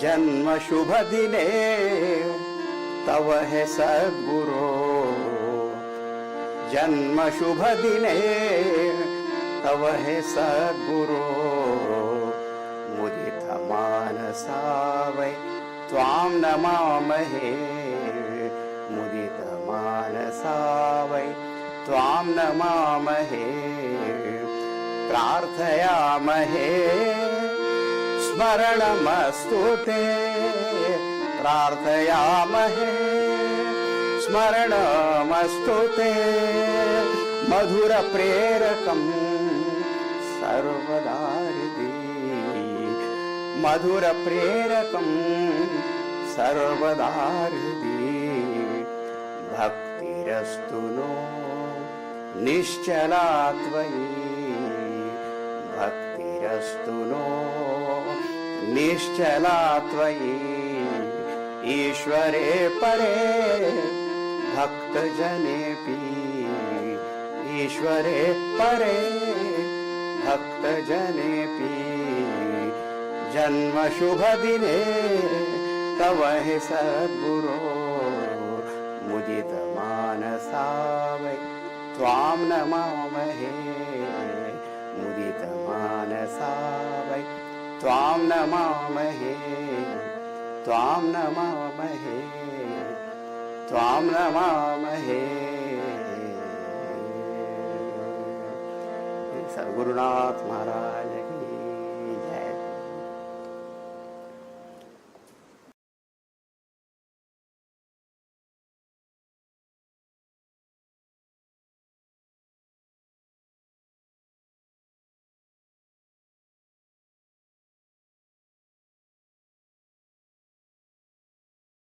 जन्म शुभ दिने तव है सद्गुरो, जन्म शुभ दिने तव है सद्गुरो। मुदित मानसा वै त्वां नमामहे, मुदित मानसा वै त्वां नमामहे। प्रार्थयामहे स्मरणमस्तु ते, प्रार्थयामहे स्मरणमस्तु ते। मधुर प्रेरकं सर्वदा हृदि, मधुर प्रेरकं सर्वदा हृदि। भक्तिरस्तु नो निश्चला त्वयि, भक्तिरस्तु नो निश्चला त्वयि। ईश्वरे परे भक्तजनेऽपि, ईश्वरे परे भक्तजनेऽपि। जन्म शुभ दिने तव हि सद्गुरो, मुदित मानसा वै त्वां नमामहे, मुदित मानसा वै त्वां नमामहे, त्वां नमामहे, त्वां नमामहे। सद्गुरुनाथ महाराज की